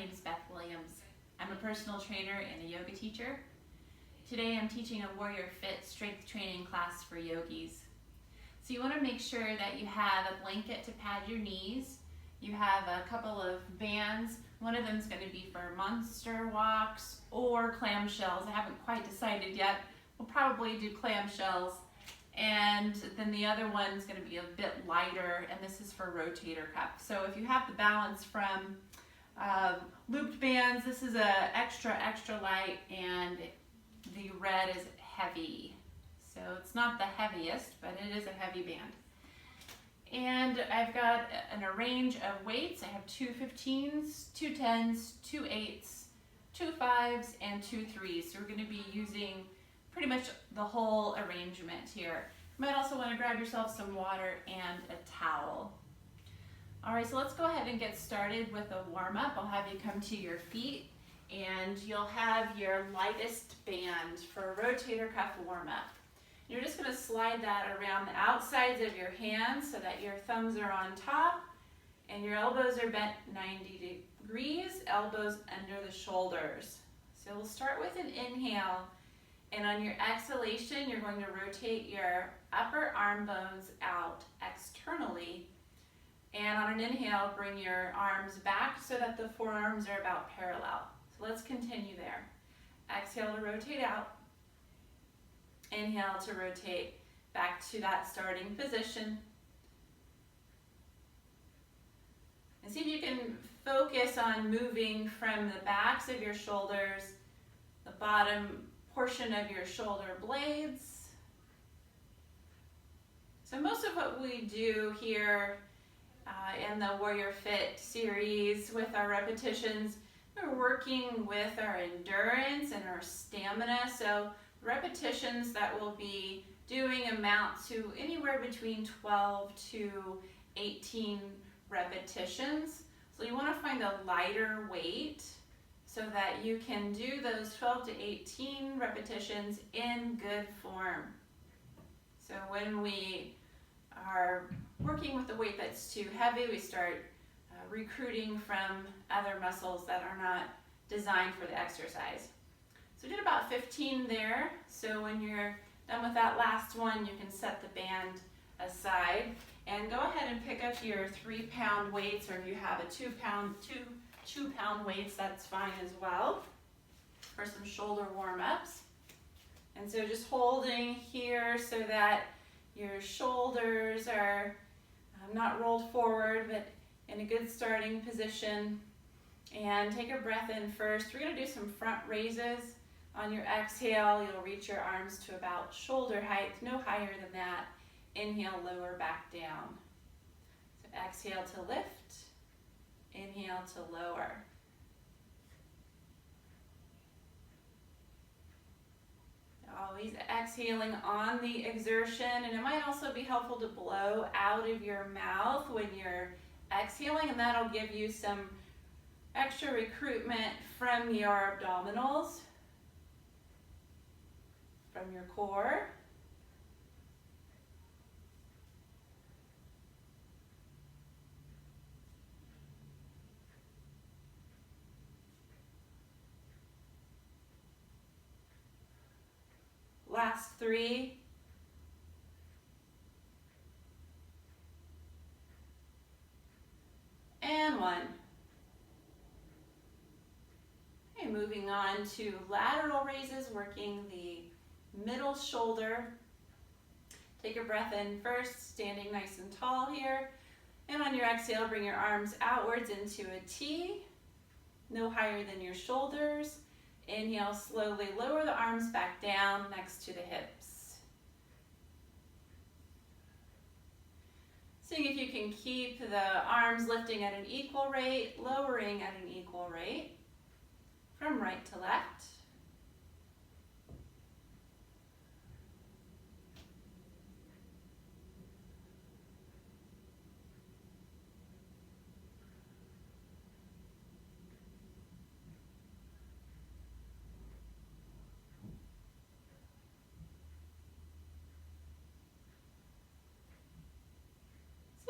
name is Beth Williams. I'm a personal trainer and a yoga teacher. Today I'm teaching a Warrior Fit strength training class for yogis. So you want to make sure that you have a blanket to pad your knees. You have a couple of bands. One of them is going to be for monster walks or clamshells. I haven't quite decided yet. We'll probably do clamshells. And then the other one's going to be a bit lighter, and this is for rotator cuff. So if you have the balance from looped bands, this is a extra light, and the red is heavy. So it's not the heaviest, but it is a heavy band. And I've got a range of weights. I have 2 15s, 2 10s, 2 8s, 2 5s, and 2 3s. So we're going to be using pretty much the whole arrangement here. You might also want to grab yourself some water and a towel. All right, so let's go ahead and get started with a warm-up. I'll have you come to your feet, and you'll have your lightest band for a rotator cuff warm-up. You're just going to slide that around the outsides of your hands so that your thumbs are on top and your elbows are bent 90 degrees, elbows under the shoulders. So we'll start with an inhale, and on your exhalation, you're going to rotate your upper arm bones out externally. And on an inhale, bring your arms back so that the forearms are about parallel. So let's continue there. Exhale to rotate out. Inhale to rotate back to that starting position. And see if you can focus on moving from the backs of your shoulders, the bottom portion of your shoulder blades. So most of what we do here in the Warrior Fit series with our repetitions, we're working with our endurance and our stamina. So repetitions that we'll be doing amount to anywhere between 12 to 18 repetitions. So you want to find a lighter weight so that you can do those 12 to 18 repetitions in good form. So when we are working with the weight that's too heavy, we start recruiting from other muscles that are not designed for the exercise. So we did about 15 there. So when you're done with that last one, you can set the band aside and go ahead and pick up your 3-pound weights, or if you have a 2-pound weights, that's fine as well, for some shoulder warm-ups. And so just holding here so that your shoulders are not rolled forward, but in a good starting position. And take a breath in first. We're going to do some front raises. On your exhale, you'll reach your arms to about shoulder height, no higher than that. Inhale, lower back down. So exhale to lift, inhale to lower. Always exhaling on the exertion, and it might also be helpful to blow out of your mouth when you're exhaling, and that'll give you some extra recruitment from your abdominals, from your core. Last 3. And 1. Okay, moving on to lateral raises, working the middle shoulder. Take a breath in first, standing nice and tall here. And on your exhale, bring your arms outwards into a T, no higher than your shoulders. Inhale, slowly lower the arms back down next to the hips. Seeing if you can keep the arms lifting at an equal rate, lowering at an equal rate, from right to left.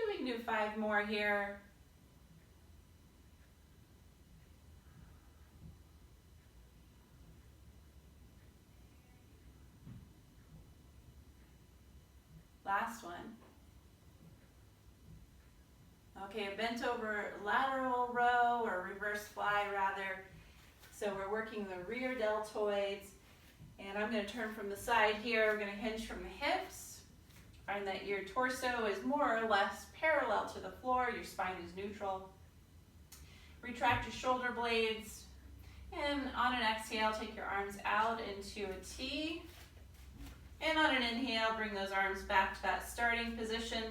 We can do 5 more here. Last one. Okay, a bent over lateral row, or reverse fly rather. So we're working the rear deltoids, and I'm going to turn from the side here. We're going to hinge from the hips. Find that your torso is more or less parallel to the floor, your spine is neutral. Retract your shoulder blades, and on an exhale, take your arms out into a T. And on an inhale, bring those arms back to that starting position.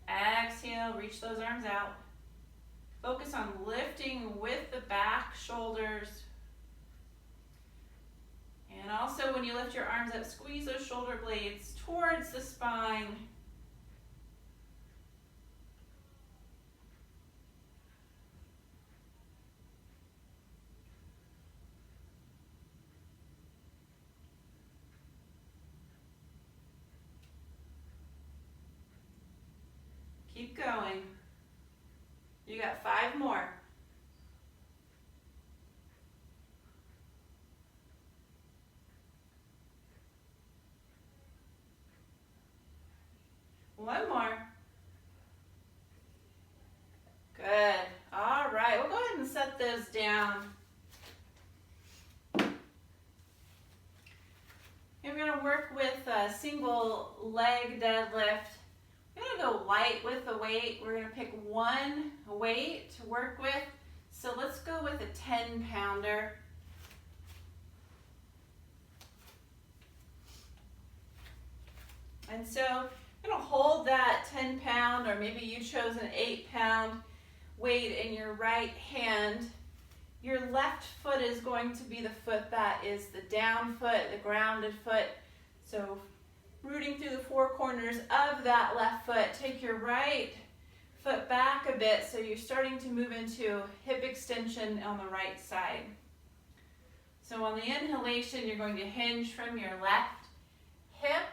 Exhale, reach those arms out. Focus on lifting with the back shoulders. And also when you lift your arms up, squeeze those shoulder blades towards the spine. Keep going. You got 5 more. One more. Good. All right, we'll go ahead and set those down. We're going to work with a single leg deadlift. We're going to go light with the weight. We're going to pick one weight to work with. So let's go with a 10-pounder. And so I'm going to hold that 10-pound, or maybe you chose an 8-pound weight in your right hand. Your left foot is going to be the foot that is the down foot, the grounded foot. So rooting through the 4 corners of that left foot, take your right foot back a bit so you're starting to move into hip extension on the right side. So on the inhalation, you're going to hinge from your left hip,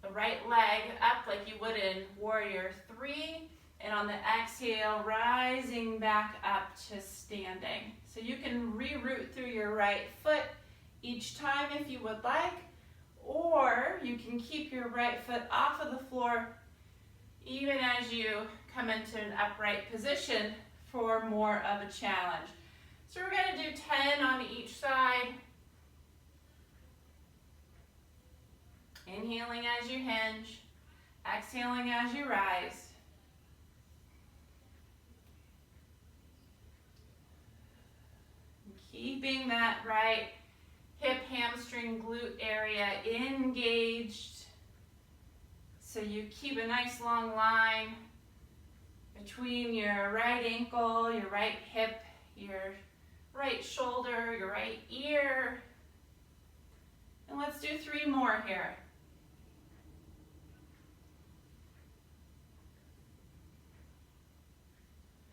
the right leg up like you would in Warrior 3, and on the exhale, rising back up to standing. So you can reroute through your right foot each time if you would like, or you can keep your right foot off of the floor even as you come into an upright position for more of a challenge. So we're going to do 10 on each side. Inhaling as you hinge, exhaling as you rise. Keeping that right hip, hamstring, glute area engaged. So you keep a nice long line between your right ankle, your right hip, your right shoulder, your right ear. And let's do 3 more here.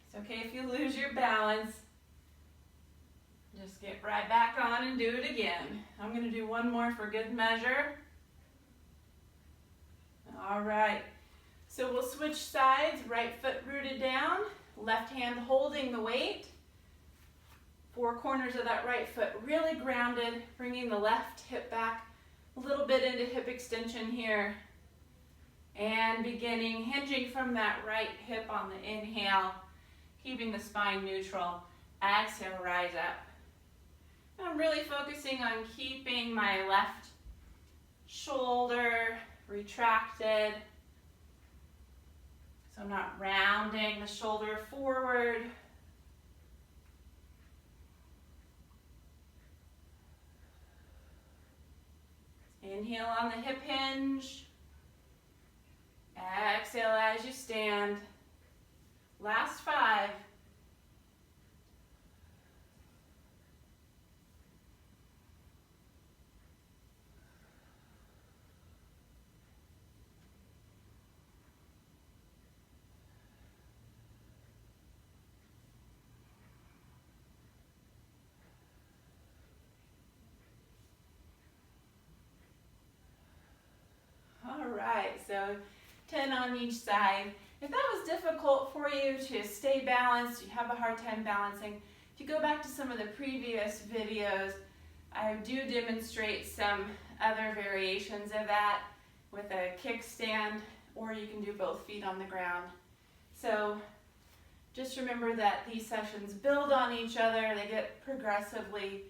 It's okay if you lose your balance. Just get right back on and do it again. I'm going to do 1 more for good measure. All right. So we'll switch sides. Right foot rooted down, left hand holding the weight. 4 corners of that right foot really grounded, bringing the left hip back a little bit into hip extension here. And beginning hinging from that right hip on the inhale, keeping the spine neutral. Exhale, rise up. I'm really focusing on keeping my left shoulder retracted. So I'm not rounding the shoulder forward. Inhale on the hip hinge. Exhale as you stand. Last 5. All right, so 10 on each side. If that was difficult for you to stay balanced, you have a hard time balancing, if you go back to some of the previous videos, I do demonstrate some other variations of that. with a kickstand, or you can do both feet on the ground. So just remember that these sessions build on each other. They get progressively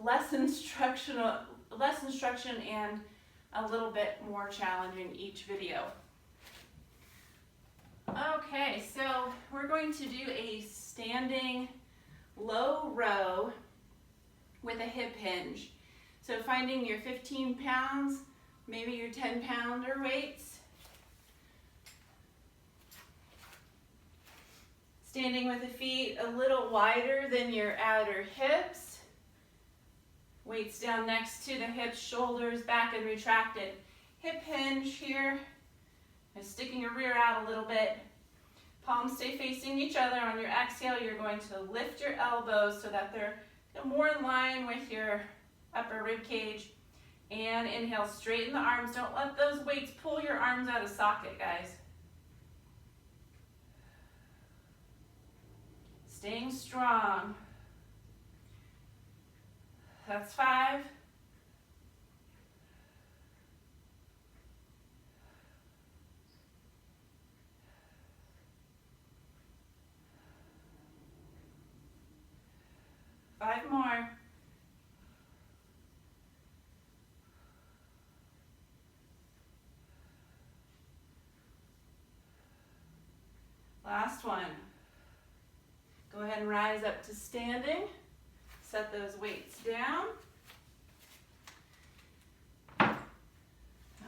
less instruction and a little bit more challenging each video. Okay, so we're going to do a standing low row with a hip hinge. So finding your 15 pounds, maybe your 10-pounder weights. Standing with the feet a little wider than your outer hips. Weights down next to the hips, shoulders back and retracted. Hip hinge here. And sticking your rear out a little bit. Palms stay facing each other. On your exhale, you're going to lift your elbows so that they're more in line with your upper rib cage. And inhale, straighten the arms. Don't let those weights pull your arms out of socket, guys. Staying strong. That's 5. 5 more. Last one. Go ahead and rise up to standing. Set those weights down.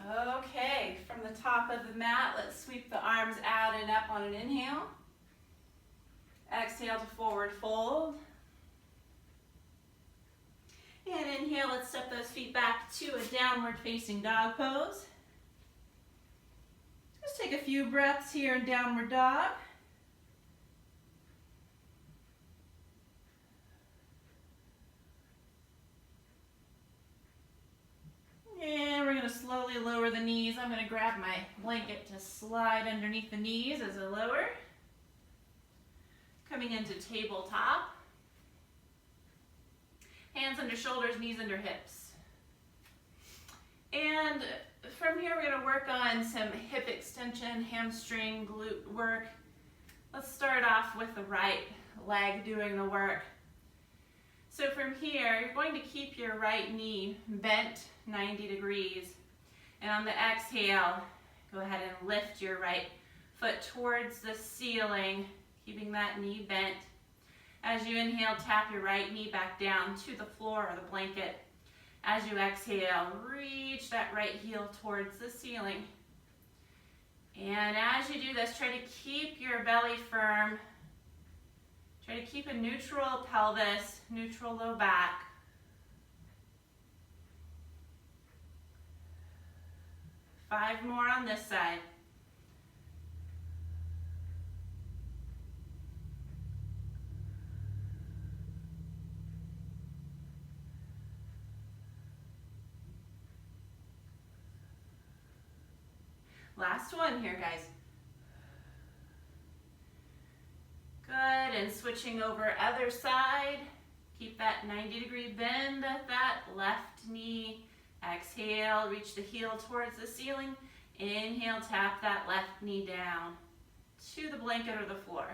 Okay, from the top of the mat, let's sweep the arms out and up on an inhale. Exhale to forward fold. And inhale, let's step those feet back to a downward facing dog pose. Just take a few breaths here in downward dog. And we're going to slowly lower the knees. I'm going to grab my blanket to slide underneath the knees as I lower. Coming into tabletop. Hands under shoulders, knees under hips. And from here, we're going to work on some hip extension, hamstring, glute work. Let's start off with the right leg doing the work. So from here, you're going to keep your right knee bent 90 degrees. And on the exhale, go ahead and lift your right foot towards the ceiling, keeping that knee bent. As you inhale, tap your right knee back down to the floor or the blanket. As you exhale, reach that right heel towards the ceiling. And as you do this, try to keep your belly firm. Try to keep a neutral pelvis, neutral low back. Five more on this side. Last one here, guys. Good, and switching over other side. Keep that 90-degree bend at that left knee. Exhale, reach the heel towards the ceiling. Inhale, tap that left knee down to the blanket or the floor.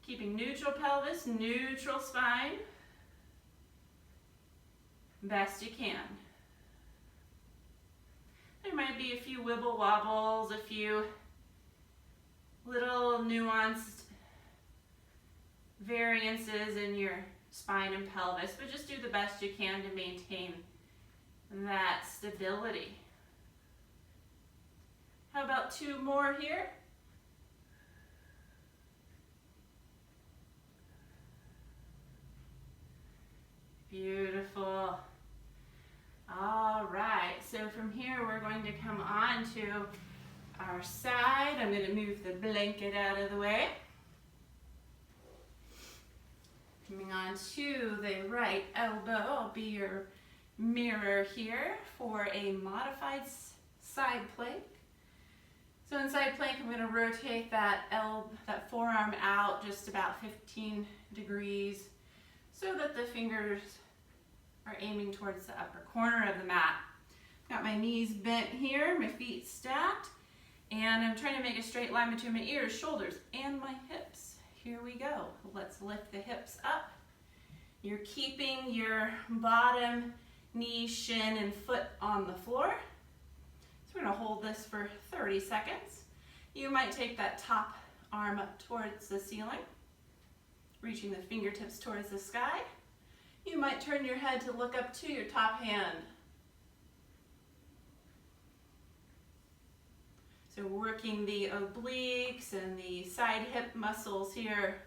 Keeping neutral pelvis, neutral spine. Best you can. There might be a few wibble wobbles, a few little nuanced variances in your spine and pelvis, but just do the best you can to maintain that stability. How about 2 more here? Beautiful. All right, so from here we're going to come on to our side. I'm going to move the blanket out of the way. Coming on to the right elbow, I'll be your mirror here for a modified side plank. So in side plank, I'm going to rotate that forearm out just about 15 degrees so that the fingers are aiming towards the upper corner of the mat. Got my knees bent here, my feet stacked, and I'm trying to make a straight line between my ears, shoulders, and my hips. Here we go. Let's lift the hips up. You're keeping your bottom knee, shin, and foot on the floor. So we're gonna hold this for 30 seconds. You might take that top arm up towards the ceiling, reaching the fingertips towards the sky. You might turn your head to look up to your top hand. So working the obliques and the side hip muscles here.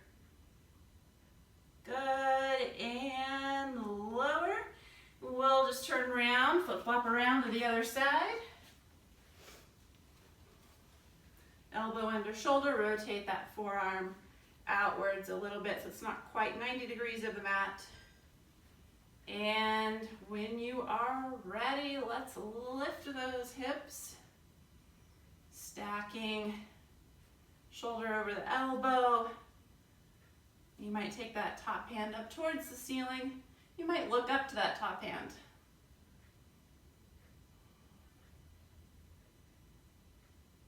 Good, and lower. We'll just turn around, flip-flop around to the other side. Elbow under shoulder, rotate that forearm outwards a little bit so it's not quite 90 degrees of the mat. And when you are ready, let's lift those hips. Stacking shoulder over the elbow. You might take that top hand up towards the ceiling. You might look up to that top hand.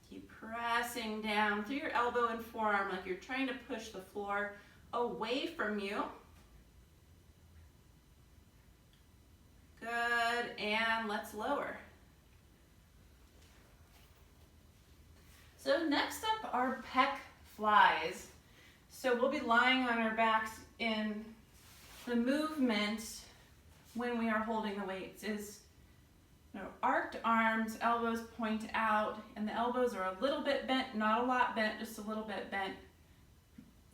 Keep pressing down through your elbow and forearm like you're trying to push the floor away from you. Good, and let's lower. So next up are pec flies. So we'll be lying on our backs in the movement when we are holding the weights is arched arms, elbows point out, and the elbows are a little bit bent, not a lot bent, just a little bit bent.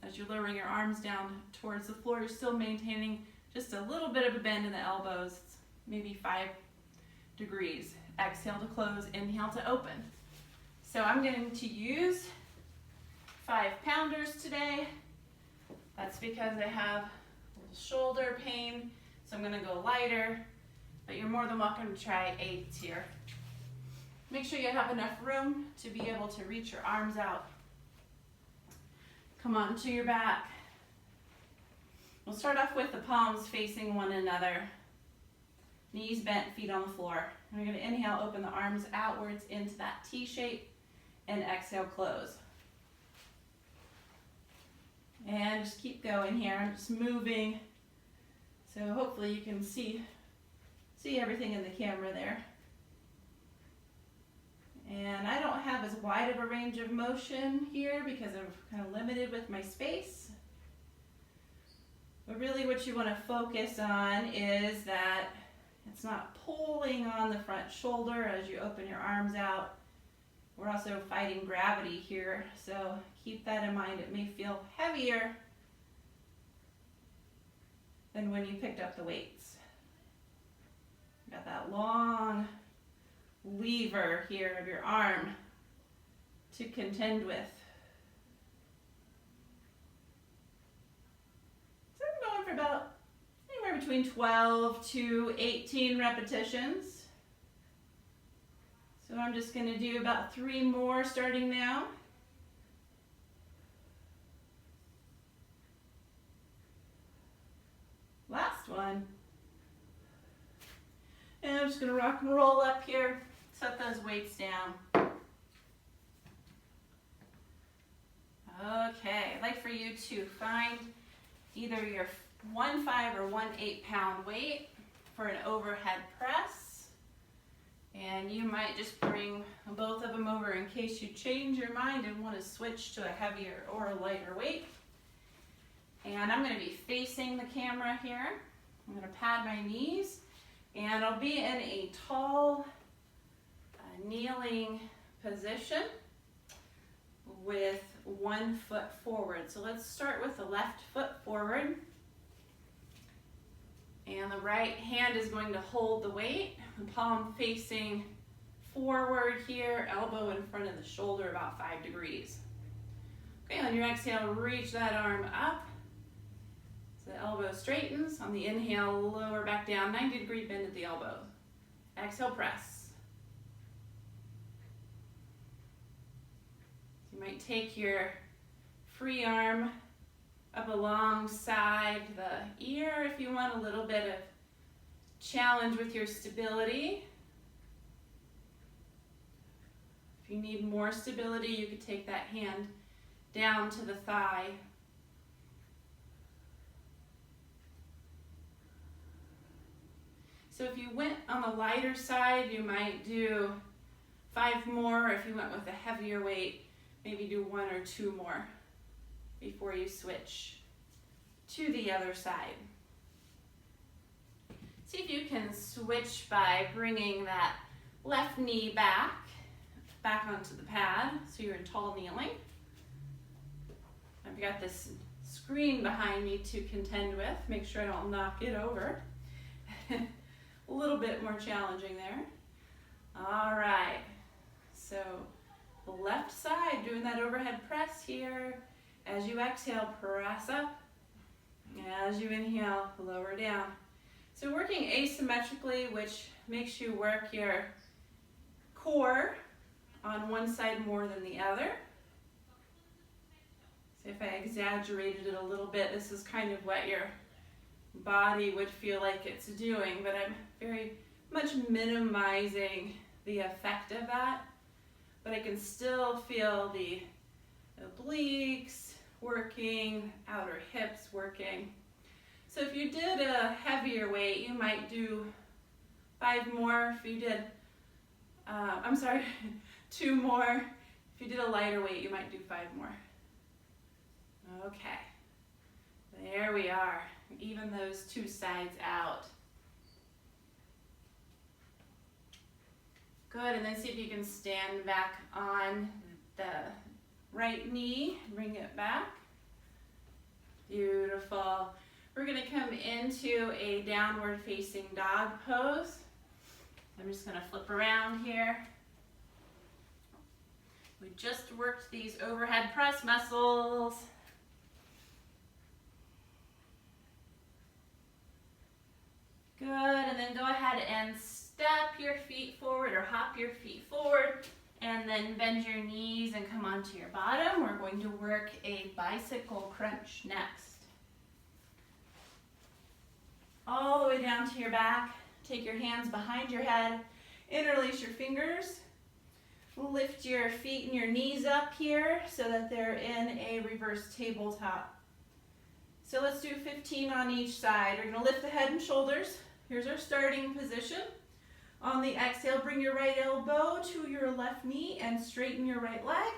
As you're lowering your arms down towards the floor, you're still maintaining just a little bit of a bend in the elbows, maybe 5 degrees. Exhale to close, inhale to open. So I'm going to use 5-pounders today. That's because I have a little shoulder pain, so I'm going to go lighter, but you're more than welcome to try 8s here. Make sure you have enough room to be able to reach your arms out. Come on to your back. We'll start off with the palms facing one another. Knees bent, feet on the floor. And we're going to inhale, open the arms outwards into that T shape, and exhale, close. And just keep going here. I'm just moving. So hopefully you can see everything in the camera there. And I don't have as wide of a range of motion here because I'm kind of limited with my space. But really what you want to focus on is that it's not pulling on the front shoulder as you open your arms out. We're also fighting gravity here, so keep that in mind. It may feel heavier than when you picked up the weights. Got that long lever here of your arm to contend with. So I'm going for about anywhere between 12 to 18 repetitions. So I'm just going to do about 3 more starting now. Last one. And I'm just going to rock and roll up here, set those weights down. Okay, I'd like for you to find either your 1 5 or 1 8 pound weight for an overhead press. And you might just bring both of them over in case you change your mind and want to switch to a heavier or a lighter weight. And I'm going to be facing the camera here. I'm going to pad my knees, and I'll be in a tall kneeling position with 1 foot forward. So let's start with the left foot forward. And the right hand is going to hold the weight, the palm facing forward here, elbow in front of the shoulder about 5 degrees. Okay, on your exhale, reach that arm up. So the elbow straightens. On the inhale, lower back down, 90-degree bend at the elbow. Exhale, press. You might take your free arm up alongside the ear if you want a little bit of challenge with your stability. If you need more stability, you could take that hand down to the thigh. So if you went on the lighter side, you might do 5 more. If you went with a heavier weight, maybe do 1 or 2 more before you switch to the other side. See if you can switch by bringing that left knee back onto the pad, so you're in tall kneeling. I've got this screen behind me to contend with. Make sure I don't knock it over. A little bit more challenging there. All right, so the left side, doing that overhead press here. As you exhale, press up. As you inhale, lower down. So working asymmetrically, which makes you work your core on one side more than the other. So if I exaggerated it a little bit, this is kind of what your body would feel like it's doing, but I'm very much minimizing the effect of that. But I can still feel the obliques working, outer hips working. So if you did a heavier weight, you might do 5 more. If you did, 2 more. If you did a lighter weight, you might do 5 more. Okay, there we are. Even those 2 sides out. Good, and then see if you can stand back on the right knee. Bring it back. Beautiful. We're gonna come into a downward facing dog pose. I'm just gonna flip around here. We just worked these overhead press muscles. Good, and then go ahead and step your feet forward or hop your feet forward, and then bend your knees and come onto your bottom. We're going to work a bicycle crunch next. All the way down to your back. Take your hands behind your head, interlace your fingers, lift your feet and your knees up here so that they're in a reverse tabletop. So let's do 15 on each side. We're going to lift the head and shoulders. Here's our starting position. On the exhale, bring your right elbow to your left knee and straighten your right leg.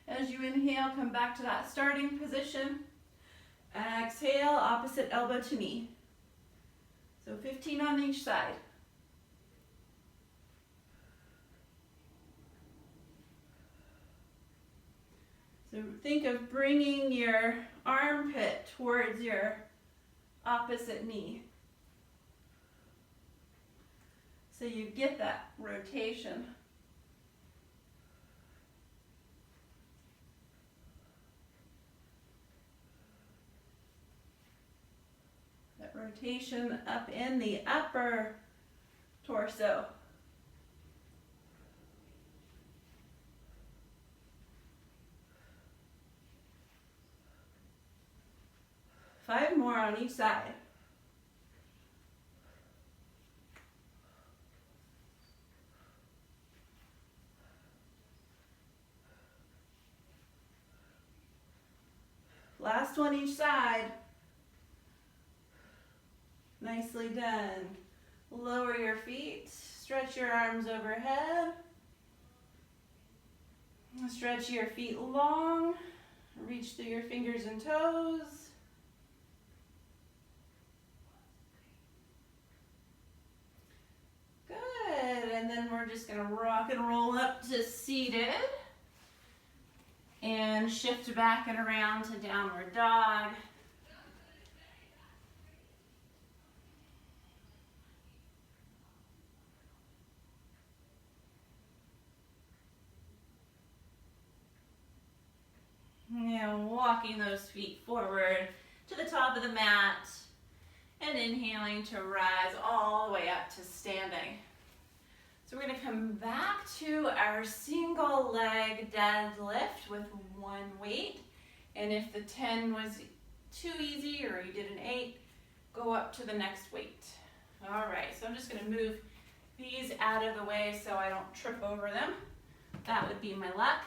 As you inhale, come back to that starting position. Exhale, opposite elbow to knee. So 15 on each side. So think of bringing your armpit towards your opposite knee. So you get that rotation. That rotation up in the upper torso. Five more on each side. Last one each side. Nicely done. Lower your feet, stretch your arms overhead. Stretch your feet long, reach through your fingers and toes. Good, and then we're just gonna rock and roll up to seated. And shift back and around to downward dog. And walking those feet forward to the top of the mat and inhaling to rise all the way up to standing. So we're going to come back to our single leg deadlift with one weight. And if the 10 was too easy or you did an 8, go up to the next weight. All right, so I'm just going to move these out of the way so I don't trip over them. That would be my luck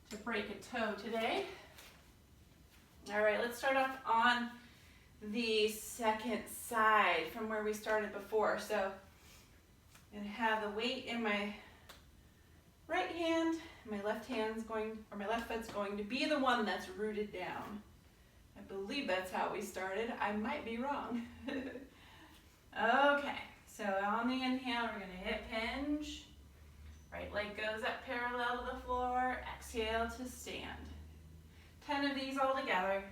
to break a toe today. All right, let's start off on the second side from where we started before. So I'm going to have the weight in my right hand. My left foot's going to be the one that's rooted down. I believe that's how we started. I might be wrong. Okay, so on the inhale, we're going to hip hinge. Right leg goes up parallel to the floor. Exhale to stand. 10 of these all together.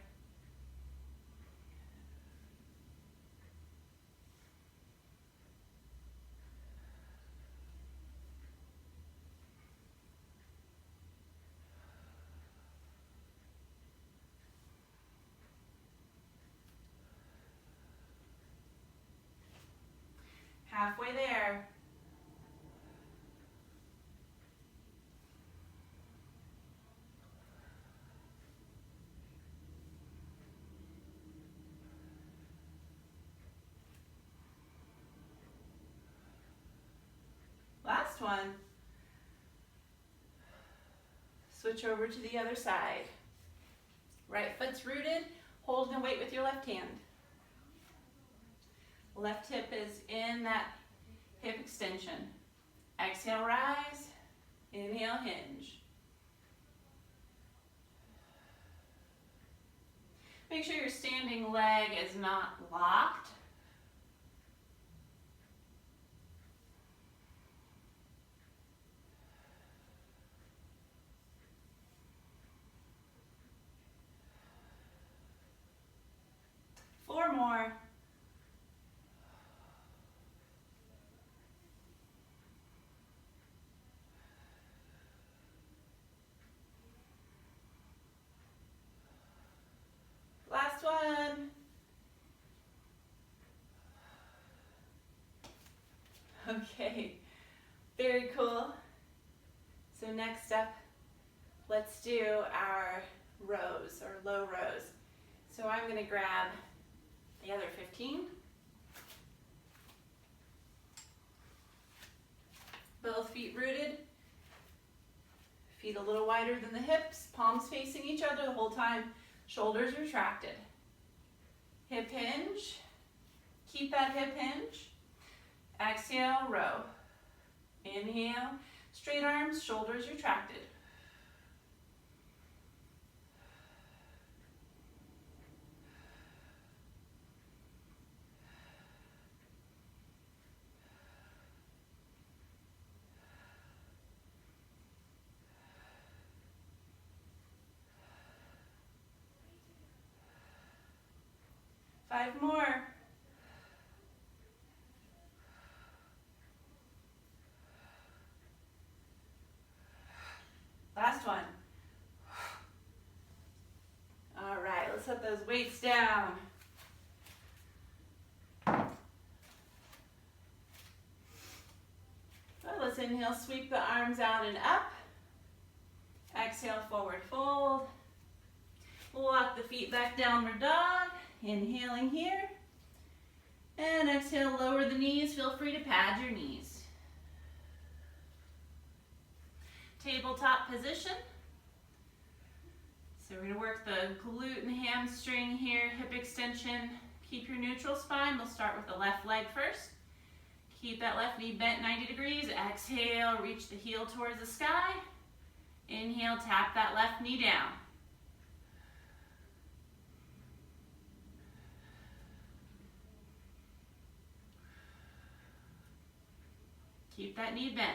Halfway there. Last one. Switch over to the other side. Right foot's rooted. Hold the weight with your left hand. Left hip is in that hip extension. Exhale, rise. Inhale, hinge. Make sure your standing leg is not locked. Four more. Last one. Okay, very cool. So next up, let's do our rows or low rows. So I'm going to grab the other 15. Both feet rooted. Feet a little wider than the hips, palms facing each other the whole time, shoulders retracted. Hip hinge. Keep that hip hinge. Exhale, row. Inhale, straight arms, shoulders retracted. Five more. Last one. All right, let's set those weights down. So let's inhale, sweep the arms out and up. Exhale, forward fold. Walk the feet back, downward dog. Inhaling here. And exhale, lower the knees. Feel free to pad your knees. Tabletop position. So we're going to work the glute and hamstring here, hip extension. Keep your neutral spine. We'll start with the left leg first. Keep that left knee bent 90 degrees. Exhale, reach the heel towards the sky. Inhale, tap that left knee down. Keep that knee bent.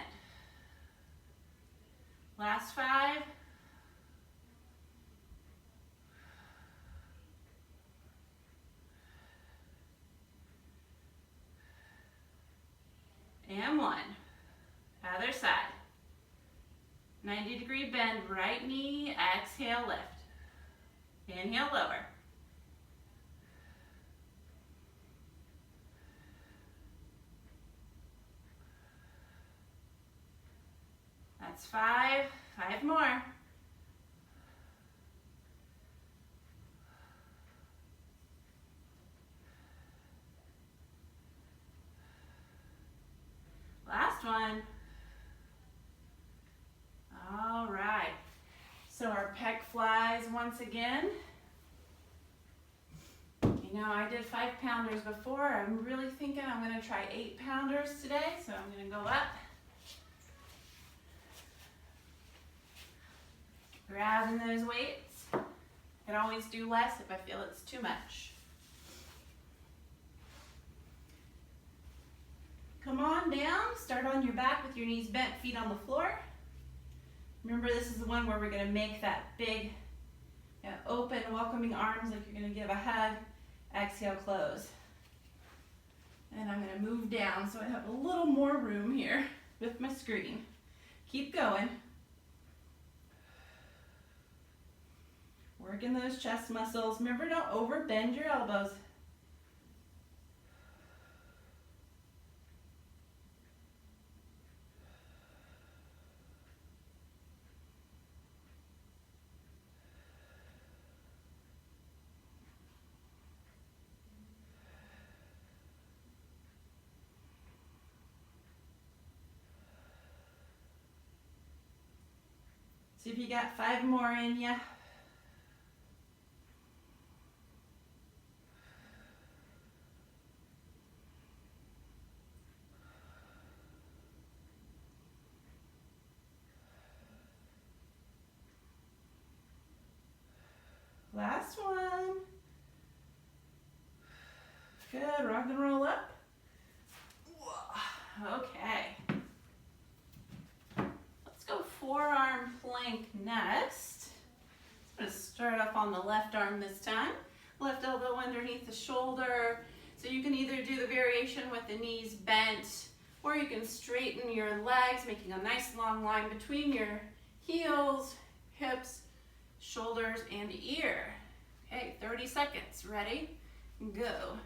Last 5. And 1. Other side. 90-degree bend, right knee, exhale, lift. Inhale, lower. That's 5. 5 more. Last one. once again. You know, I did 5-pounders before. I'm really thinking I'm going to try 8-pounders today, so I'm going to go up. Grabbing those weights. I can always do less if I feel it's too much. Come on down, start on your back with your knees bent, feet on the floor. Remember, this is the one where we're going to make that big, open, welcoming arms like you're going to give a hug. Exhale, close. And I'm going to move down so I have a little more room here with my screen. Keep going. Working those chest muscles. Remember, don't overbend your elbows. See if you got 5 more in you. Last one. Good, rock and roll up. Okay. Let's go forearm plank next. I'm going to start off on the left arm this time. Left elbow underneath the shoulder. So you can either do the variation with the knees bent, or you can straighten your legs, making a nice long line between your heels, hips, shoulders, and ear. Okay, 30 seconds. Ready? Go.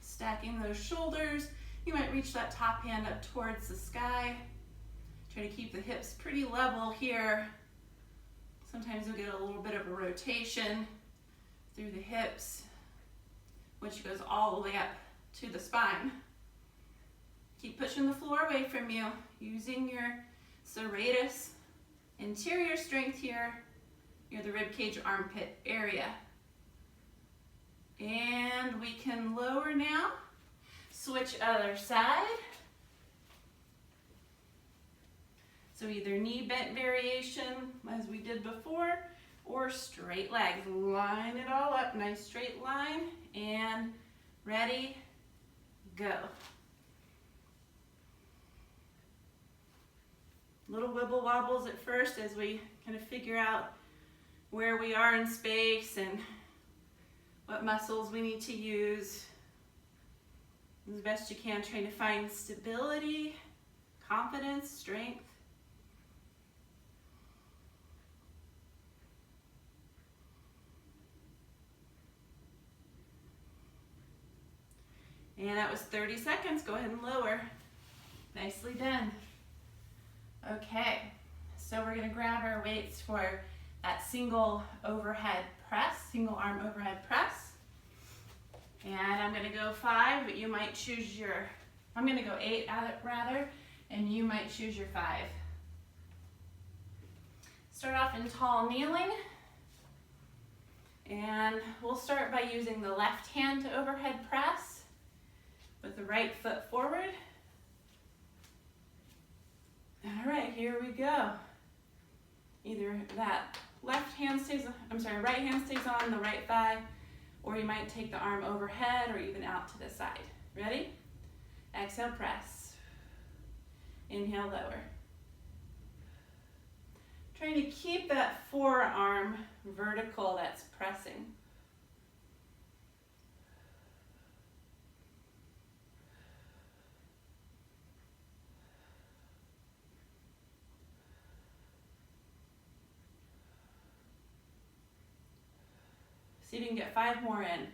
Stacking those shoulders. You might reach that top hand up towards the sky. Try to keep the hips pretty level here. Sometimes you'll get a little bit of a rotation through the hips, which goes all the way up to the spine. Keep pushing the floor away from you, using your serratus interior strength here near the ribcage armpit area. And we can lower now. Switch other side. So either knee bent variation as we did before, or straight legs. Line it all up, nice straight line, and ready, go. Little wibble wobbles at first as we kind of figure out where we are in space and what muscles we need to use. As best you can, trying to find stability, confidence, strength. And that was 30 seconds. Go ahead and lower. Nicely done. Okay, so we're going to grab our weights for that single overhead press, single arm overhead press. And I'm going to go 5, but you might choose I'm going to go 8 at it rather, and you might choose your 5. Start off in tall kneeling. And we'll start by using the left hand to overhead press with the right foot forward. All right, here we go. Either that right hand stays on the right thigh, or you might take the arm overhead or even out to the side. Ready? Exhale, press. Inhale, lower. Trying to keep that forearm vertical, that's pressing. See if you can get 5 more in.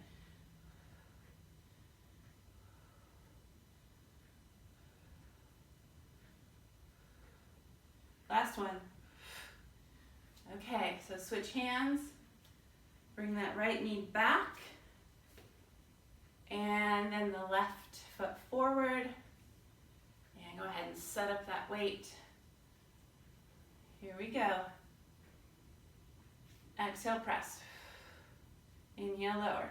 Last one. Okay, so switch hands. Bring that right knee back. And then the left foot forward. And go ahead and set up that weight. Here we go. Exhale, press. Inhale, lower.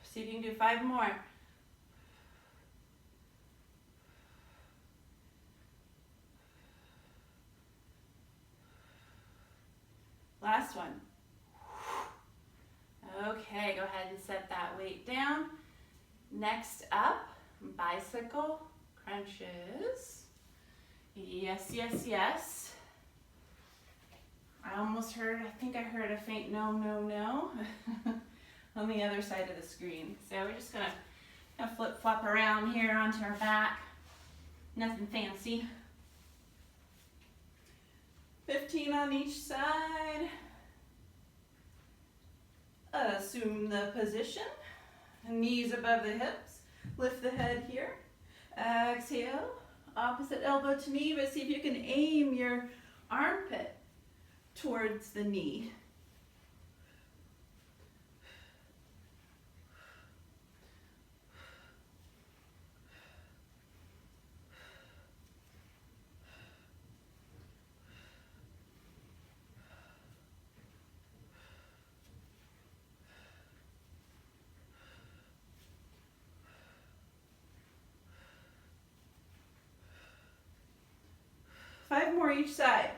See if you can do 5 more. Last one. Okay, go ahead and set that weight down. Next up, bicycle crunches. Yes, yes, yes. I think I heard a faint no, no, no on the other side of the screen. So we're just gonna flip flop around here onto our back. Nothing fancy. 15 on each side. Assume the position. Knees above the hips. Lift the head here. Exhale. Opposite elbow to knee, but see if you can aim your armpit towards the knee. Five more each side.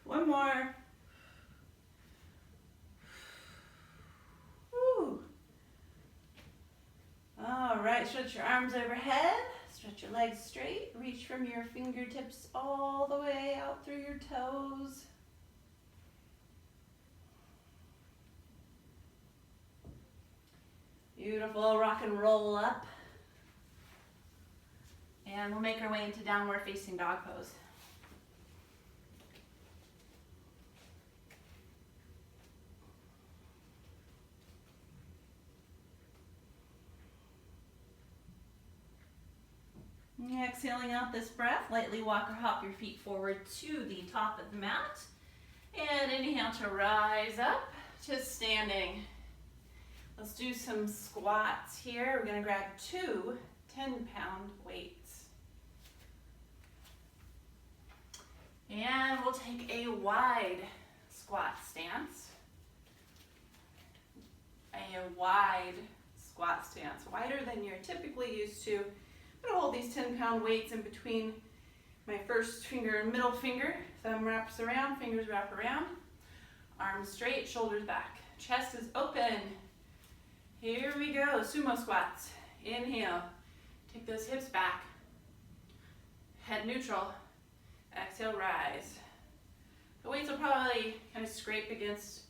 One more. Woo. All right, stretch your arms overhead. Stretch your legs straight. Reach from your fingertips all the way out through your toes. Beautiful, rock and roll up. And we'll make our way into downward facing dog pose. Exhaling out this breath, lightly walk or hop your feet forward to the top of the mat. And inhale to rise up to standing. Let's do some squats here. We're gonna grab 2 10-pound weights. And we'll take a wide squat stance. A wide squat stance, wider than you're typically used to. I'm gonna hold these 10-pound weights in between my first finger and middle finger. Thumb wraps around, fingers wrap around. Arms straight, shoulders back. Chest is open. Here we go, sumo squats. Inhale, take those hips back. Head neutral. Exhale, rise. The weights will probably kind of scrape against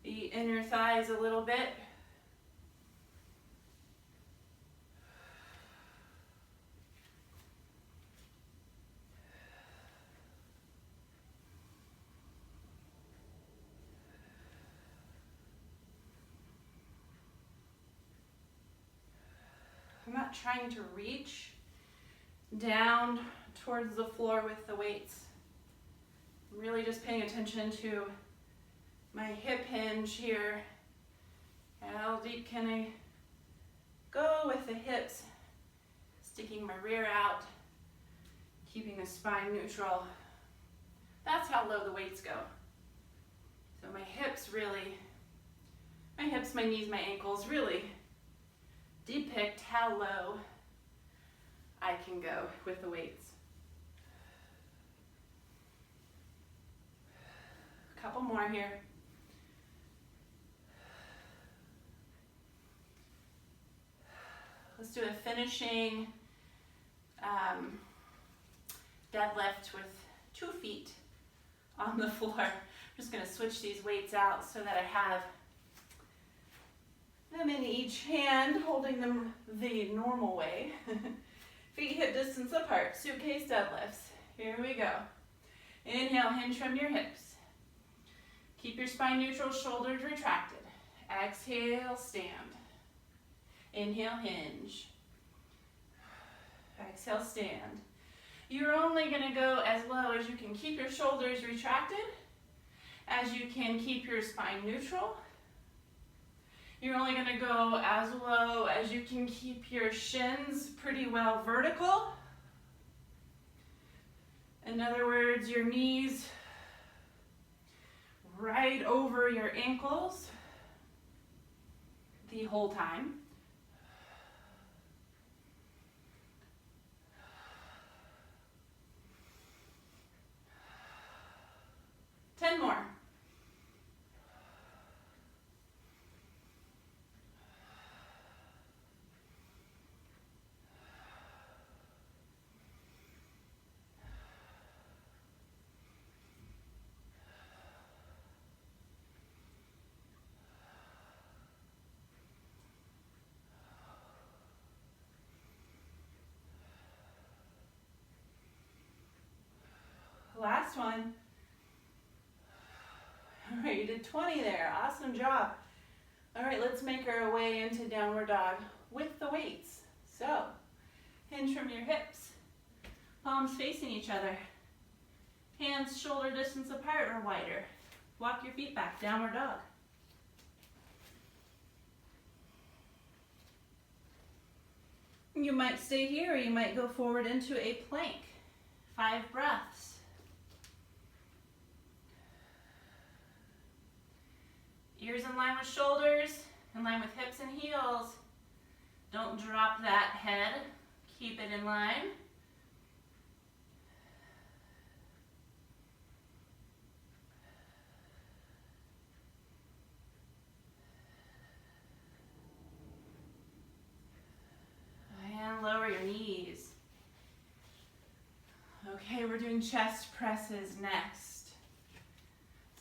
the inner thighs a little bit. I'm not trying to reach down towards the floor with the weights. I'm really just paying attention to my hip hinge here. How deep can I go with the hips? Sticking my rear out, keeping the spine neutral. That's how low the weights go. So my hips, my knees, my ankles really depict how low I can go with the weights. A couple more here. Let's do a finishing deadlift with 2 feet on the floor. I'm just going to switch these weights out so that I have them in each hand, holding them the normal way. Feet hip distance apart, suitcase deadlifts. Here we go. Inhale, hinge from your hips. Keep your spine neutral, shoulders retracted. Exhale, stand. Inhale, hinge. Exhale, stand. You're only going to go as low as you can keep your shoulders retracted, as you can keep your spine neutral. You're only going to go as low as you can keep your shins pretty well vertical. In other words, your knees right over your ankles the whole time. Ten more. Last one. All right, you did 20 there. Awesome job. All right, let's make our way into downward dog with the weights. So, hinge from your hips, palms facing each other, hands shoulder distance apart or wider. Walk your feet back, downward dog. You might stay here or you might go forward into a plank. 5 breaths. Ears in line with shoulders, in line with hips and heels. Don't drop that head. Keep it in line. And lower your knees. Okay, we're doing chest presses next.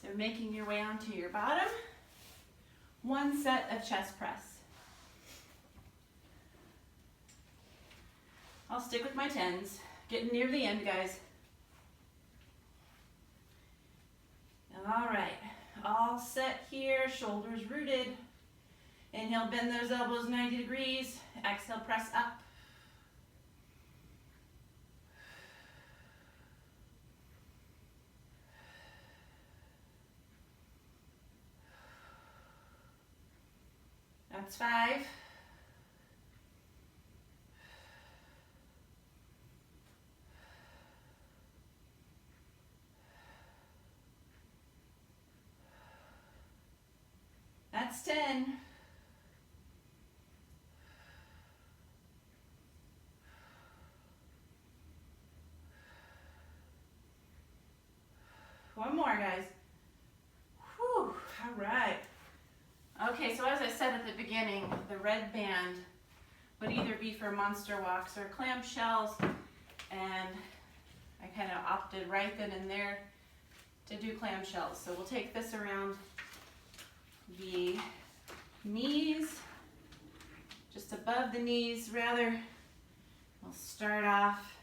So making your way onto your bottom. 1 set of chest press. I'll stick with my 10s. Getting near the end, guys. All right, all set here, shoulders rooted. Inhale, bend those elbows 90 degrees. Exhale, press up. That's 5. That's 10. One more, guys. Whew, all right. Okay, so as I said at the beginning, the red band would either be for monster walks or clamshells, and I kind of opted right then and there to do clamshells. So we'll take this around the knees, just above the knees rather. We'll start off,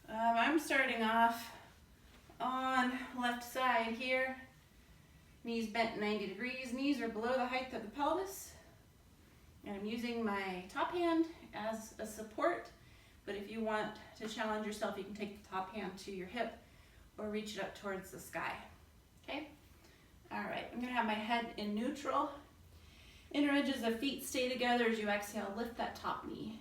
I'm starting off on left side here. Knees bent 90 degrees, knees are below the height of the pelvis. And I'm using my top hand as a support, but if you want to challenge yourself, you can take the top hand to your hip or reach it up towards the sky, okay? All right, I'm gonna have my head in neutral. Inner edges of feet stay together as you exhale, lift that top knee.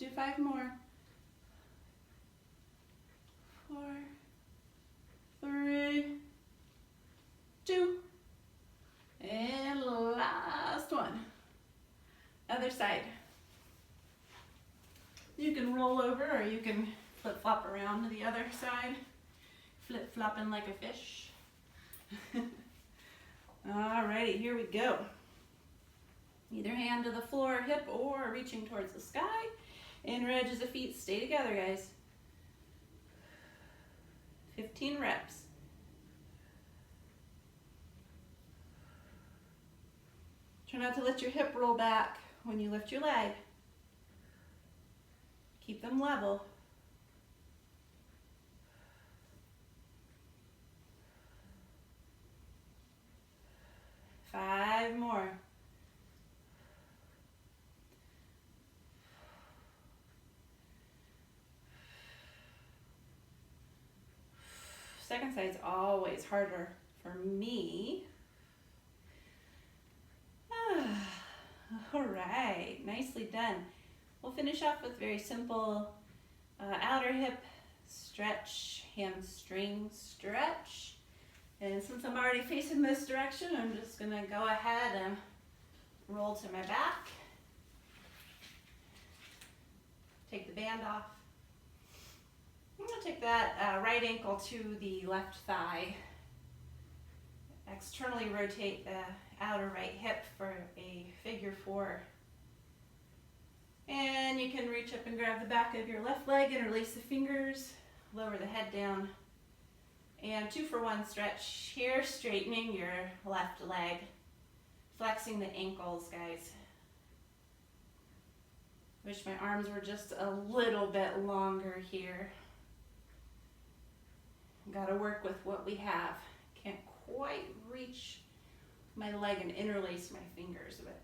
Let's do 5 more. 4, 3, 2, and last one. Other side. You can roll over or you can flip-flop around to the other side. Flip-flopping like a fish. Alrighty, here we go. Either hand to the floor, hip, or reaching towards the sky. Inner edges of feet stay together, guys. 15 reps. Try not to let your hip roll back when you lift your leg. Keep them level. Five more. Second side's always harder for me. All right, nicely done. We'll finish off with very simple outer hip stretch, hamstring stretch. And since I'm already facing this direction, I'm just gonna go ahead and roll to my back. Take the band off. I'm gonna take that right ankle to the left thigh. Externally rotate the outer right hip for a figure four. And you can reach up and grab the back of your left leg, interlace the fingers, lower the head down. And 2-for-1 stretch here, straightening your left leg, flexing the ankles, guys. Wish my arms were just a little bit longer here. Got to work with what we have. Can't quite reach my leg and interlace my fingers, but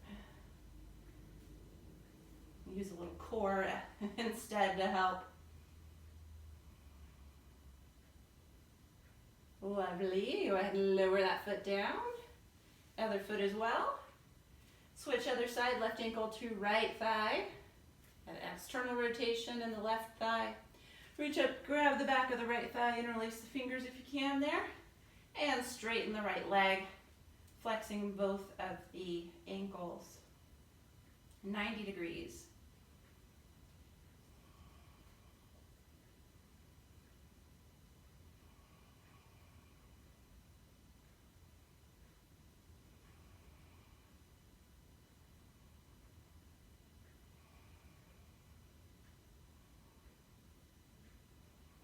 use a little core instead to help. Lovely. Go ahead and lower that foot down. Other foot as well. Switch other side, left ankle to right thigh. An external rotation in the left thigh. Reach up, grab the back of the right thigh, interlace the fingers if you can there. And straighten the right leg, flexing both of the ankles. 90 degrees.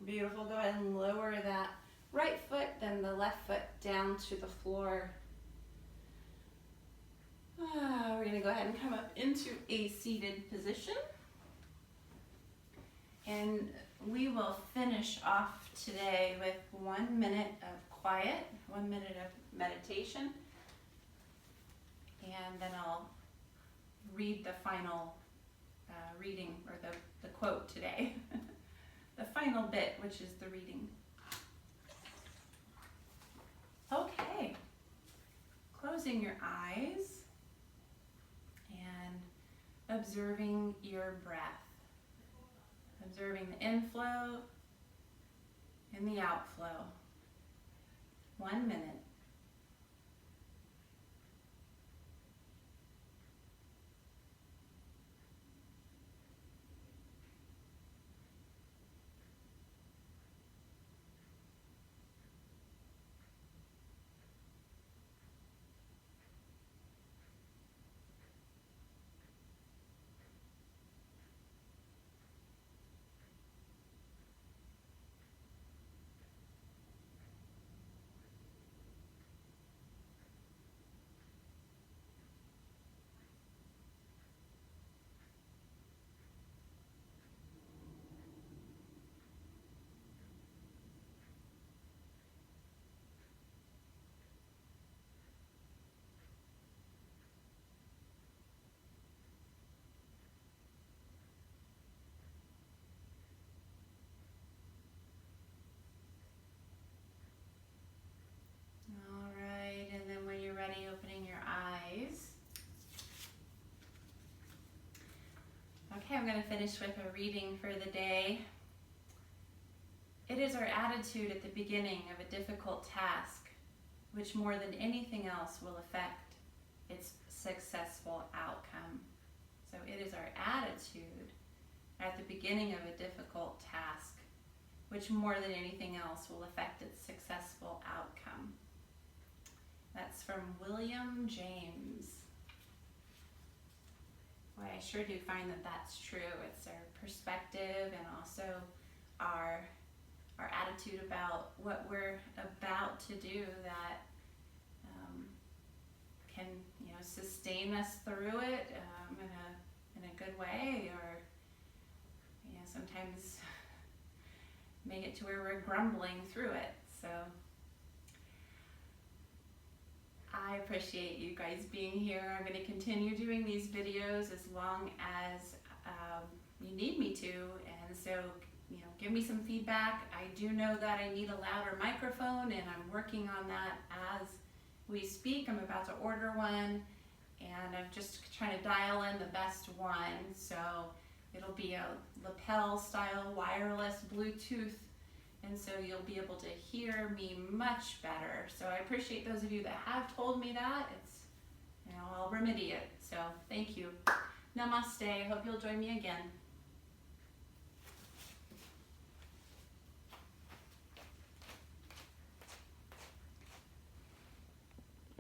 Beautiful. Go ahead and lower that right foot, then the left foot down to the floor. We're going to go ahead and come up into a seated position. And we will finish off today with 1 minute of quiet, 1 minute of meditation. And then I'll read the final reading, or the quote today. The final bit, which is the reading. Okay. Closing your eyes and observing your breath. Observing the inflow and the outflow. 1 minute. Opening your eyes. Okay, I'm going to finish with a reading for the day. It is our attitude at the beginning of a difficult task which more than anything else will affect its successful outcome. So it is our attitude at the beginning of a difficult task which more than anything else will affect its successful outcome. That's from William James. Boy, I sure do find that that's true. It's our perspective and also our attitude about what we're about to do that can, sustain us through it in a good way, or sometimes make it to where we're grumbling through it. So I appreciate you guys being here. I'm going to continue doing these videos as long as you need me to, and so give me some feedback. I do know that I need a louder microphone, and I'm working on that as we speak. I'm about to order one, and I'm just trying to dial in the best one. So it'll be a lapel style wireless Bluetooth, and so you'll be able to hear me much better. So I appreciate those of you that have told me that. It's, I'll remedy it. So thank you. Namaste. Hope you'll join me again.